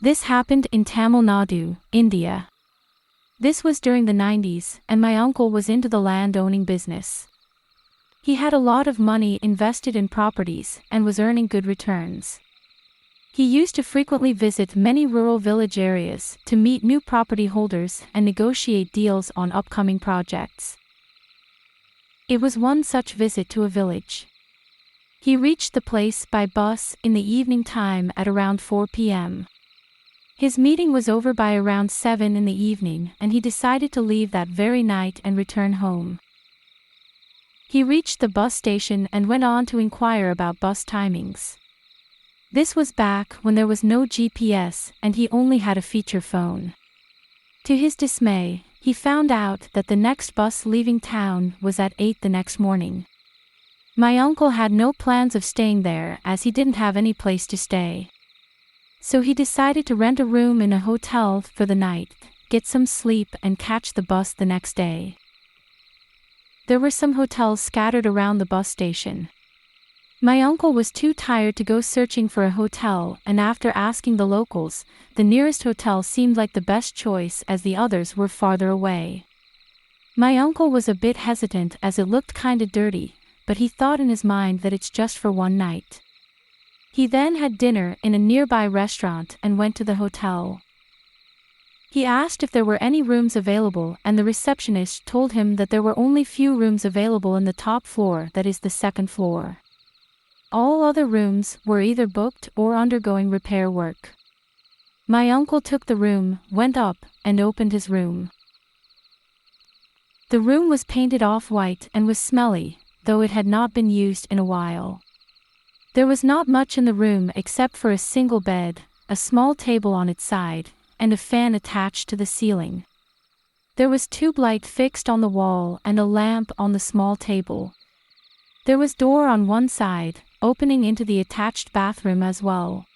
This happened in Tamil Nadu, India. This was during the 90s, and my uncle was into the land-owning business. He had a lot of money invested in properties and was earning good returns. He used to frequently visit many rural village areas to meet new property holders and negotiate deals on upcoming projects. It was one such visit to a village. He reached the place by bus in the evening time at around 4 p.m. His meeting was over by around 7 in the evening, and he decided to leave that very night and return home. He reached the bus station and went on to inquire about bus timings. This was back when there was no GPS and he only had a feature phone. To his dismay, he found out that the next bus leaving town was at 8 the next morning. My uncle had no plans of staying there as he didn't have any place to stay. So he decided to rent a room in a hotel for the night, get some sleep and catch the bus the next day. There were some hotels scattered around the bus station. My uncle was too tired to go searching for a hotel, and after asking the locals, the nearest hotel seemed like the best choice as the others were farther away. My uncle was a bit hesitant as it looked kinda dirty, but he thought in his mind that it's just for one night. He then had dinner in a nearby restaurant and went to the hotel. He asked if there were any rooms available, and the receptionist told him that there were only few rooms available in the top floor, that is the second floor. All other rooms were either booked or undergoing repair work. My uncle took the room, went up, and opened his room. The room was painted off-white and was smelly, though it had not been used in a while. There was not much in the room except for a single bed, a small table on its side, and a fan attached to the ceiling. There was tube light fixed on the wall and a lamp on the small table. There was door on one side, opening into the attached bathroom as well.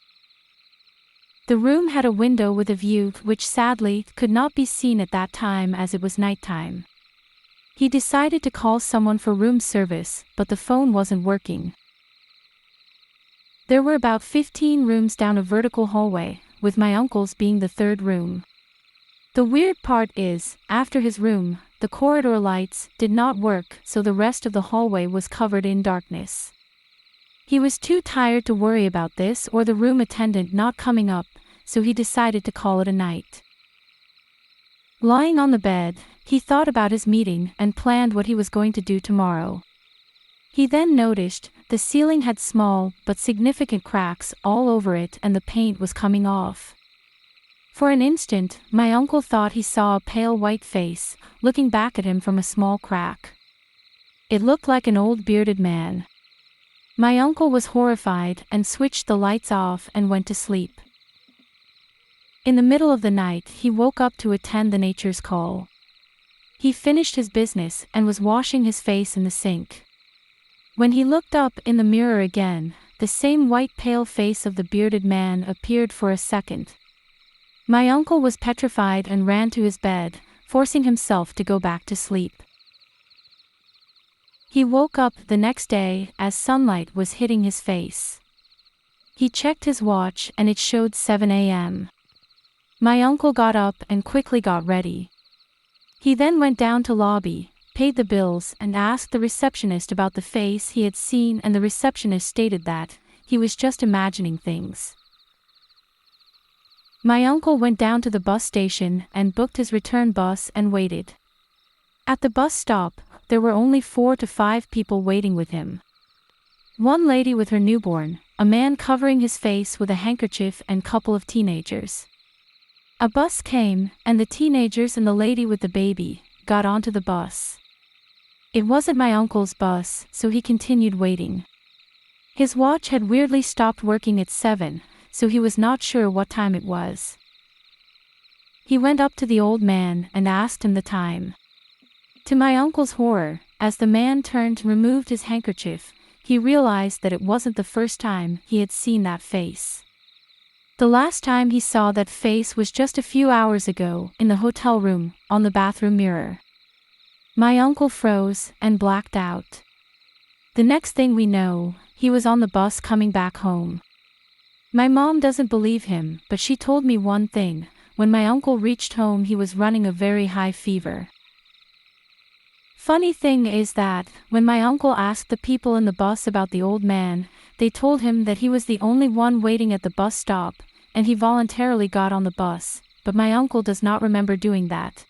The room had a window with a view which sadly could not be seen at that time as it was nighttime. He decided to call someone for room service, but the phone wasn't working. There were about 15 rooms down a vertical hallway, with my uncle's being the third room. The weird part is, after his room, the corridor lights did not work, so the rest of the hallway was covered in darkness. He was too tired to worry about this or the room attendant not coming up, so he decided to call it a night. Lying on the bed, he thought about his meeting and planned what he was going to do tomorrow. He then noticed the ceiling had small but significant cracks all over it and the paint was coming off. For an instant, my uncle thought he saw a pale white face looking back at him from a small crack. It looked like an old bearded man. My uncle was horrified and switched the lights off and went to sleep. In the middle of the night, he woke up to attend the nature's call. He finished his business and was washing his face in the sink. When he looked up in the mirror again, the same white pale face of the bearded man appeared for a second. My uncle was petrified and ran to his bed, forcing himself to go back to sleep. He woke up the next day as sunlight was hitting his face. He checked his watch and it showed 7 a.m. My uncle got up and quickly got ready. He then went down to lobby, paid the bills and asked the receptionist about the face he had seen, and the receptionist stated that he was just imagining things. My uncle went down to the bus station and booked his return bus and waited. At the bus stop, there were only 4 to 5 people waiting with him. One lady with her newborn, a man covering his face with a handkerchief, and a couple of teenagers. A bus came, and the teenagers and the lady with the baby got onto the bus. It wasn't my uncle's bus, so he continued waiting. His watch had weirdly stopped working at 7, so he was not sure what time it was. He went up to the old man and asked him the time. To my uncle's horror, as the man turned and removed his handkerchief, he realized that it wasn't the first time he had seen that face. The last time he saw that face was just a few hours ago in the hotel room, on the bathroom mirror. My uncle froze and blacked out. The next thing we know, he was on the bus coming back home. My mom doesn't believe him, but she told me one thing: when my uncle reached home he was running a very high fever. Funny thing is that, when my uncle asked the people in the bus about the old man, they told him that he was the only one waiting at the bus stop, and he voluntarily got on the bus, but my uncle does not remember doing that.